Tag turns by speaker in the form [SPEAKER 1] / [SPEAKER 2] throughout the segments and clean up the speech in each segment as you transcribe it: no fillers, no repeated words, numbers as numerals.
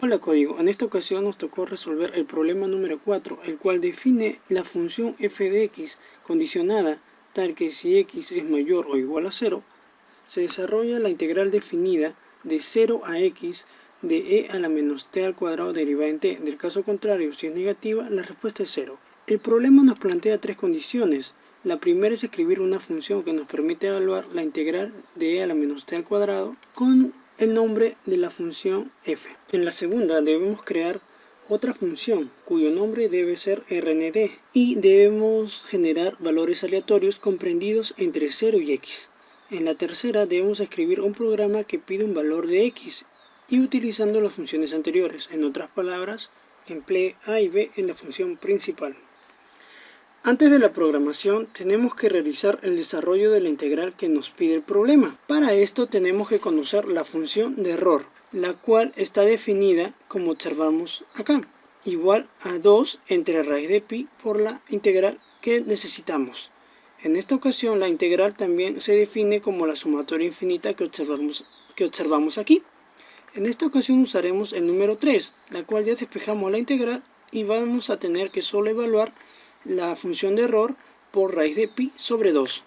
[SPEAKER 1] Hola código, en esta ocasión nos tocó resolver el problema número 4, el cual define la función f de x condicionada tal que si x es mayor o igual a 0, se desarrolla la integral definida de 0 a x de e a la menos t al cuadrado derivada en t. Del caso contrario, si es negativa, la respuesta es 0. El problema nos plantea tres condiciones. La primera es escribir una función que nos permite evaluar la integral de e a la menos t al cuadrado con el nombre de la función f. En la segunda debemos crear otra función cuyo nombre debe ser RND y debemos generar valores aleatorios comprendidos entre 0 y x. En la tercera debemos escribir un programa que pide un valor de x y utilizando las funciones anteriores. En otras palabras, emplee a y b en la función principal. Antes de la programación tenemos que realizar el desarrollo de la integral que nos pide el problema. Para esto tenemos que conocer la función de error, la cual está definida como observamos acá, igual a 2 entre raíz de pi por la integral que necesitamos. En esta ocasión la integral también se define como la sumatoria infinita que observamos aquí. En esta ocasión usaremos el número 3, la cual ya despejamos la integral y vamos a tener que solo evaluar la función de error por raíz de pi sobre 2.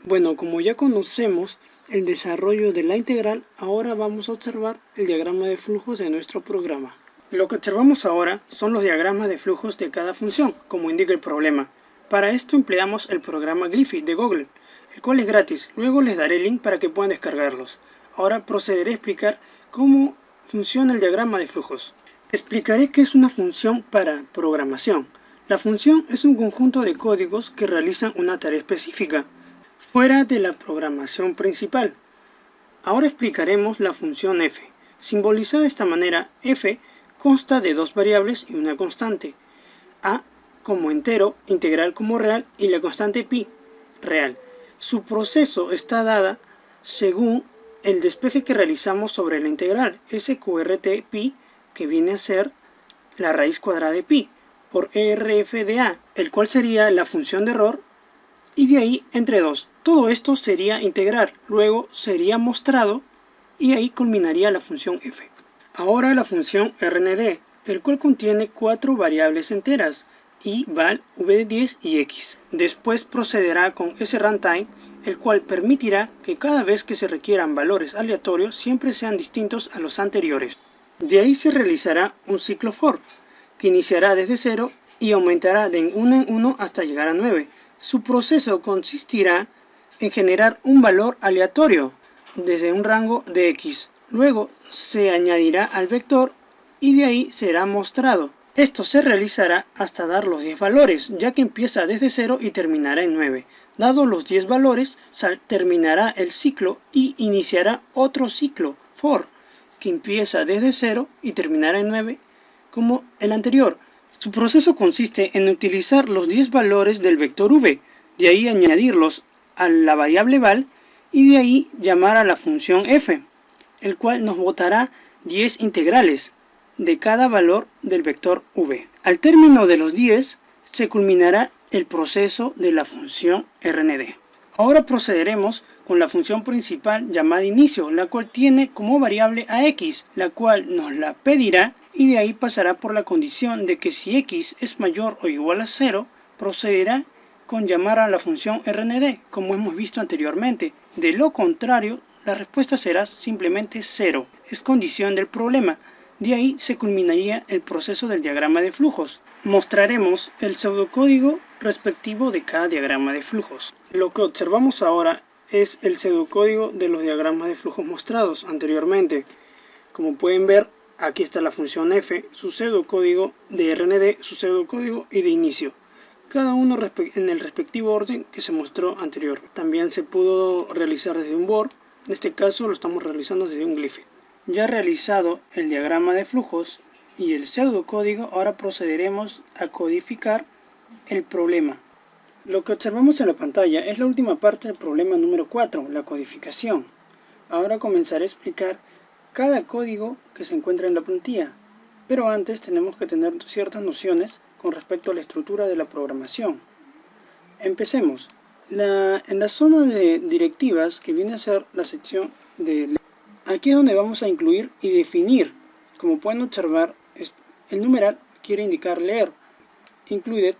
[SPEAKER 1] Bueno, como ya conocemos el desarrollo de la integral, ahora vamos a observar el diagrama de flujos de nuestro programa. Lo que observamos ahora son los diagramas de flujos de cada función, como indica el problema. Para esto empleamos el programa Gliffy de Google, el cual es gratis. Luego les daré el link para que puedan descargarlos. Ahora procederé a explicar cómo funciona el diagrama de flujos. Explicaré qué es una función para programación. La función es un conjunto de códigos que realizan una tarea específica, fuera de la programación principal. Ahora explicaremos la función f. Simbolizada de esta manera, f consta de dos variables y una constante, a como entero, integral como real y la constante pi, real. Su proceso está dada según el despeje que realizamos sobre la integral, sqrt pi, que viene a ser la raíz cuadrada de pi, por ERF de A, el cual sería la función de error, y de ahí entre 2. Todo esto sería integral, luego sería mostrado y ahí culminaría la función f. Ahora la función RND, el cual contiene 4 variables enteras, i, val, v de 10 y x. Después procederá con sRuntime, el cual permitirá que cada vez que se requieran valores aleatorios siempre sean distintos a los anteriores. De ahí se realizará un ciclo for, que iniciará desde 0 y aumentará de 1 en 1 hasta llegar a 9. Su proceso consistirá en generar un valor aleatorio desde un rango de x. Luego se añadirá al vector y de ahí será mostrado. Esto se realizará hasta dar los 10 valores, ya que empieza desde 0 y terminará en 9. Dados los 10 valores, terminará el ciclo y iniciará otro ciclo for, que empieza desde 0 y terminará en 9. Como el anterior. Su proceso consiste en utilizar los 10 valores del vector v, de ahí añadirlos a la variable val y de ahí llamar a la función f, el cual nos botará 10 integrales de cada valor del vector v. Al término de los 10 se culminará el proceso de la función RND. Ahora procederemos con la función principal llamada inicio, la cual tiene como variable a x, la cual nos la pedirá y de ahí pasará por la condición de que si x es mayor o igual a 0, procederá con llamar a la función RND, como hemos visto anteriormente. De lo contrario, la respuesta será simplemente 0, es condición del problema. De ahí se culminaría el proceso del diagrama de flujos. Mostraremos el pseudocódigo respectivo de cada diagrama de flujos. Lo que observamos ahora es el pseudocódigo de los diagramas de flujos mostrados anteriormente. Como pueden ver, aquí está la función f, su pseudocódigo de RND, su pseudocódigo y de inicio. Cada uno en el respectivo orden que se mostró anterior. También se pudo realizar desde un board, en este caso lo estamos realizando desde un Gliffy. Ya realizado el diagrama de flujos y el pseudocódigo, ahora procederemos a codificar el problema. Lo que observamos en la pantalla es la última parte del problema número 4, la codificación. Ahora comenzaré a explicar cada código que se encuentra en la plantilla, pero antes tenemos que tener ciertas nociones con respecto a la estructura de la programación. Empecemos. En la zona de directivas, que viene a ser la sección de... Aquí es donde vamos a incluir y definir Como pueden observar, el numeral quiere indicar leer, included,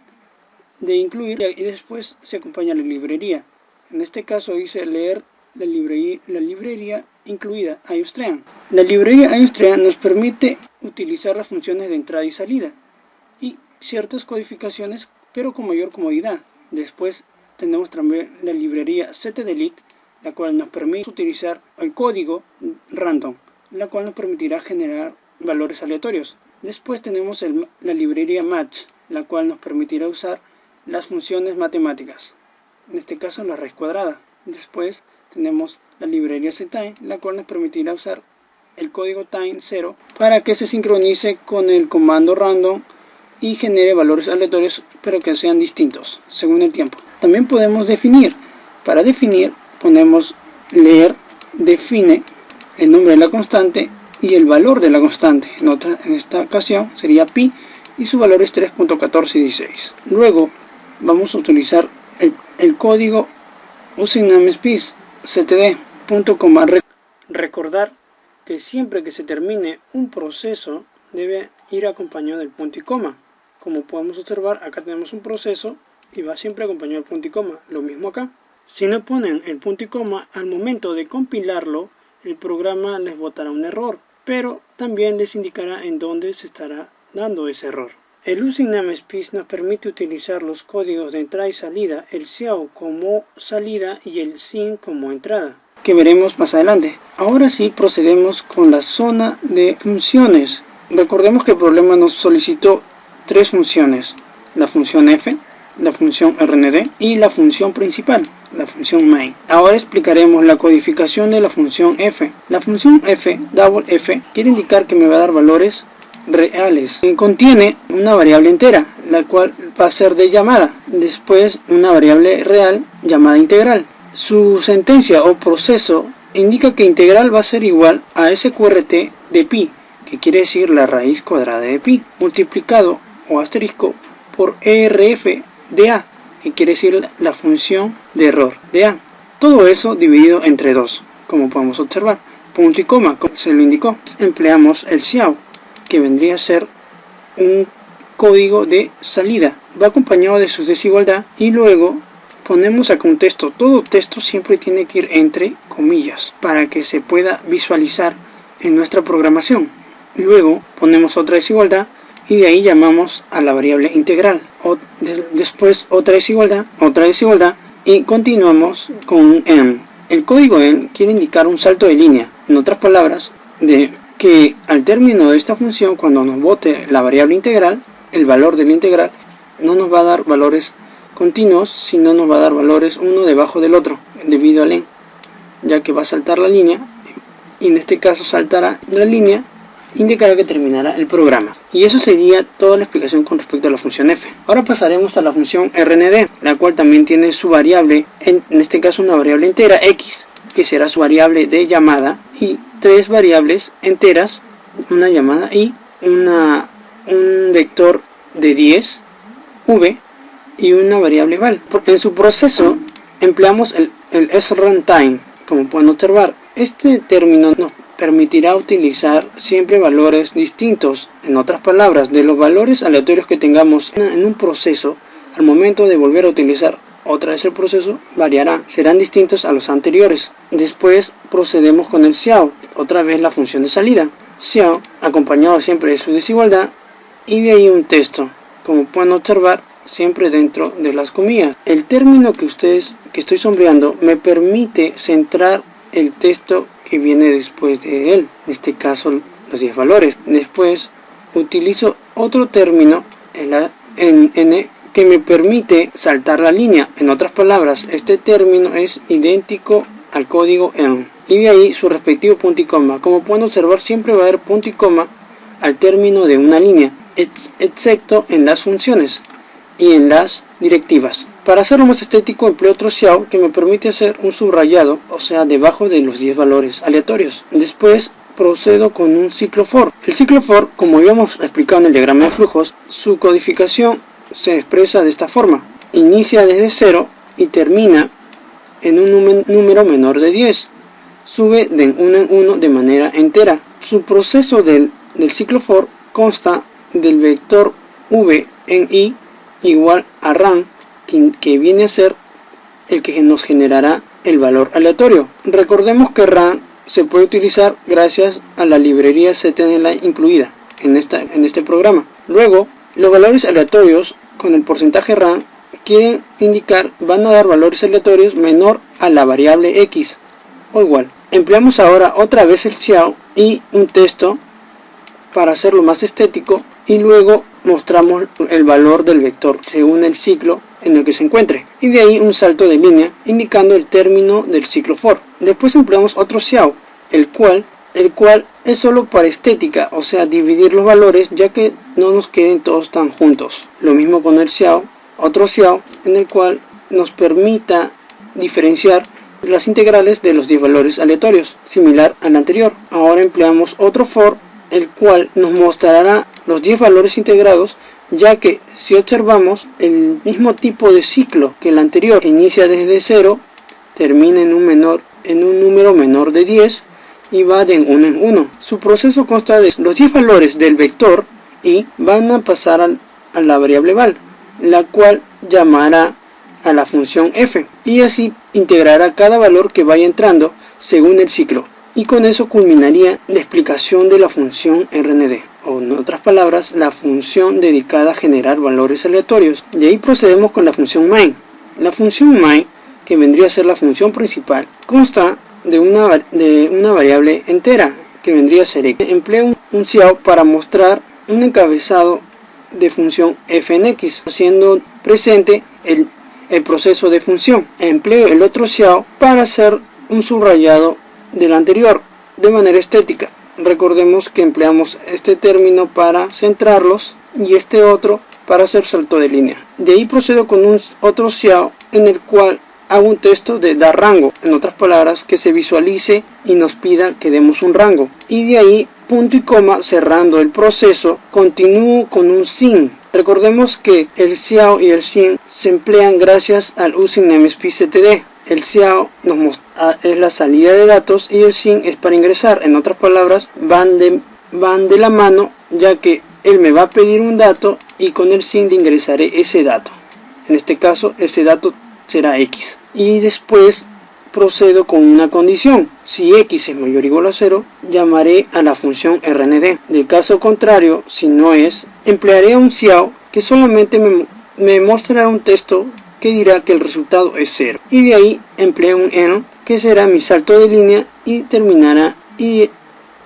[SPEAKER 1] de incluir, y después se acompaña la librería. En este caso dice leer la librería incluida iOS-Trean. La librería iOS-Trean nos permite utilizar las funciones de entrada y salida y ciertas codificaciones, pero con mayor comodidad. Después tenemos también la librería setdelete, la cual nos permite utilizar el código random, la cual nos permitirá generar valores aleatorios. Después tenemos la librería match, la cual nos permitirá usar las funciones matemáticas, en este caso la raíz cuadrada. Después tenemos la librería setTime, la cual nos permitirá usar el código time 0 para que se sincronice con el comando random y genere valores aleatorios, pero que sean distintos según el tiempo. También podemos definir. Para definir ponemos leer define el nombre de la constante y el valor de la constante. En esta ocasión sería pi y su valor es 3.1416. Luego vamos a utilizar el código userNamespace std.com. Recordar que siempre que se termine un proceso debe ir acompañado del punto y coma. Como podemos observar, acá tenemos un proceso y va siempre acompañado del punto y coma. Lo mismo acá. Si no ponen el punto y coma, al momento de compilarlo, el programa les botará un error, pero también les indicará en dónde se estará dando ese error. El userNamespace nos permite utilizar los códigos de entrada y salida, el CIAO como salida y el SYN como entrada, que veremos más adelante. Ahora sí procedemos con la zona de funciones. Recordemos que el problema nos solicitó tres funciones: la función f, la función rnd y la función principal, la función main. Ahora explicaremos la codificación de la función f. La función f, double f, quiere indicar que me va a dar valores reales. Contiene una variable entera, la cual va a ser de llamada, después una variable real llamada integral. Su sentencia o proceso indica que integral va a ser igual a sqrt de pi, que quiere decir la raíz cuadrada de pi, multiplicado o asterisco por erf de a, que quiere decir la función de error de a. Todo eso dividido entre 2, como podemos observar. Punto y coma, como se lo indicó. Empleamos el CIAO, que vendría a ser un código de salida. Va acompañado de su desigualdad y luego ponemos acá un texto. Todo texto siempre tiene que ir entre comillas para que se pueda visualizar en nuestra programación. Luego ponemos otra desigualdad y de ahí llamamos a la variable integral. Después otra desigualdad y continuamos con un end. El código end quiere indicar un salto de línea. En otras palabras, de que al término de esta función, cuando nos bote la variable integral, el valor de la integral no nos va a dar valores continuos, sino nos va a dar valores uno debajo del otro, debido al end, ya que va a saltar la línea, y en este caso saltará la línea, indicará que terminará el programa. Y eso sería toda la explicación con respecto a la función f. Ahora pasaremos a la función rnd, la cual también tiene su variable, en este caso una variable entera, x, que será su variable de llamada, y tres variables enteras, una llamada y un vector de 10, v, y una variable val. En su proceso empleamos el sRuntime. Como pueden observar, este término nos permitirá utilizar siempre valores distintos. En otras palabras, de los valores aleatorios que tengamos en un proceso, al momento de volver a utilizar otra vez el proceso, variará, serán distintos a los anteriores. Después procedemos con el CIAO, otra vez la función de salida. CIAO acompañado siempre de su desigualdad y de ahí un texto, como pueden observar, siempre dentro de las comillas. El término que estoy sombreando me permite centrar el texto que viene después de él, en este caso los 10 valores. Después utilizo otro término n que me permite saltar la línea. En otras palabras, este término es idéntico al código end y de ahí su respectivo punto y coma. Como pueden observar, siempre va a haber punto y coma al término de una línea, excepto en las funciones y en las directivas. Para hacerlo más estético, empleo otro CIAO que me permite hacer un subrayado, o sea, debajo de los 10 valores aleatorios. Después procedo con un ciclo for. El ciclo for, como habíamos explicado en el diagrama de flujos, su codificación se expresa de esta forma: inicia desde 0 y termina en un número menor de 10. Sube de 1 en 1 de manera entera. Su proceso del del ciclo for consta del vector v en i igual a ran, que viene a ser el que nos generará el valor aleatorio. Recordemos que ran se puede utilizar gracias a la librería ctnline incluida en este programa. Luego, los valores aleatorios con el porcentaje ran quieren indicar, van a dar valores aleatorios menor a la variable x o igual. Empleamos ahora otra vez el Xiao y un texto para hacerlo más estético, y luego mostramos el valor del vector según el ciclo en el que se encuentre, y de ahí un salto de línea indicando el término del ciclo for. Después empleamos otro Xiao, el cual es solo para estética, o sea, dividir los valores ya que no nos queden todos tan juntos. Lo mismo con el Xiao, otro Xiao en el cual nos permita diferenciar las integrales de los 10 valores aleatorios, similar al anterior. Ahora empleamos otro for, el cual nos mostrará los 10 valores integrados, ya que si observamos el mismo tipo de ciclo que el anterior, inicia desde 0, termina en un número menor de 10 y va de 1 en 1. Su proceso consta de los 10 valores del vector y van a pasar a la variable val, la cual llamará a la función f, y así integrará cada valor que vaya entrando según el ciclo, y con eso culminaría la explicación de la función RND, o en otras palabras, la función dedicada a generar valores aleatorios. De ahí procedemos con la función main. La función main, que vendría a ser la función principal, consta de una variable entera, que vendría a ser x. Empleo un Xiao para mostrar un encabezado de función f en x, haciendo presente el proceso de función. Empleo el otro Xiao para hacer un subrayado del anterior de manera estética. Recordemos que empleamos este término para centrarlos y este otro para hacer salto de línea. De ahí procedo con otro Xiao en el cual hago un texto de dar rango, en otras palabras, que se visualice y nos pida que demos un rango, y de ahí punto y coma, cerrando el proceso, continúo con un sin. Recordemos que el Xiao y el sin se emplean gracias al using namespace.std. El Xiao es la salida de datos y el sin es para ingresar. En otras palabras, van de la mano, ya que él me va a pedir un dato y con el sin le ingresaré ese dato. En este caso, ese dato será x. Y después procedo con una condición. Si x es mayor o igual a 0, llamaré a la función RND. Del caso contrario, si no es, emplearé un Xiao que solamente me mostrará un texto que dirá que el resultado es 0. Y de ahí empleo un end, que será mi salto de línea, y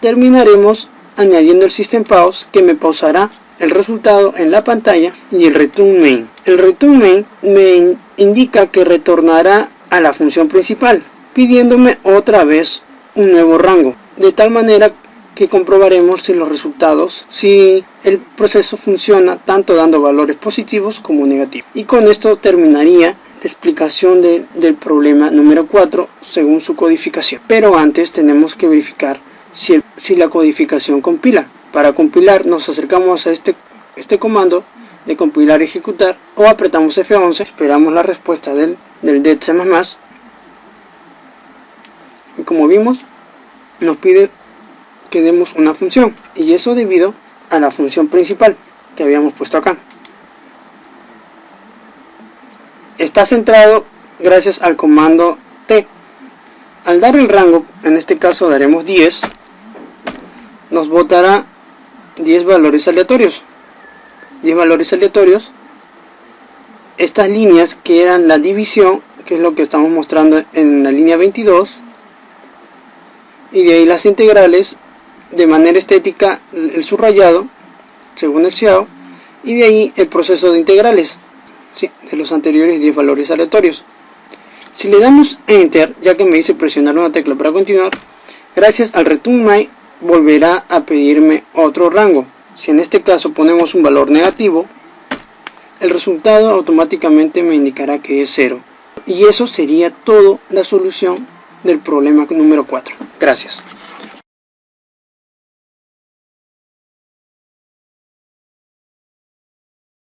[SPEAKER 1] terminaremos añadiendo el system pause, que me pausará el resultado en la pantalla, y el return main. El return main me indica que retornará a la función principal, pidiéndome otra vez un nuevo rango, de tal manera que comprobaremos si los resultados, si el proceso funciona tanto dando valores positivos como negativos. Y con esto terminaría la explicación del problema número 4 según su codificación. Pero antes tenemos que verificar si la codificación compila. Para compilar nos acercamos a este comando de compilar y ejecutar, o apretamos F11, esperamos la respuesta del det C++, y como vimos nos pide que demos una función, y eso debido a la función principal que habíamos puesto acá. Está centrado gracias al comando T. Al dar el rango, en este caso daremos 10, nos botará 10 valores aleatorios. 10 valores aleatorios. Estas líneas que eran la división, que es lo que estamos mostrando en la línea 22, y de ahí las integrales, de manera estética el subrayado según el Xiao, y de ahí el proceso de integrales, sí, de los anteriores 10 valores aleatorios. Si le damos Enter, ya que me dice presionar una tecla para continuar, gracias al return main volverá a pedirme otro rango. Si en este caso ponemos un valor negativo, el resultado automáticamente me indicará que es 0. Y eso sería todo la solución del problema número 4. Gracias.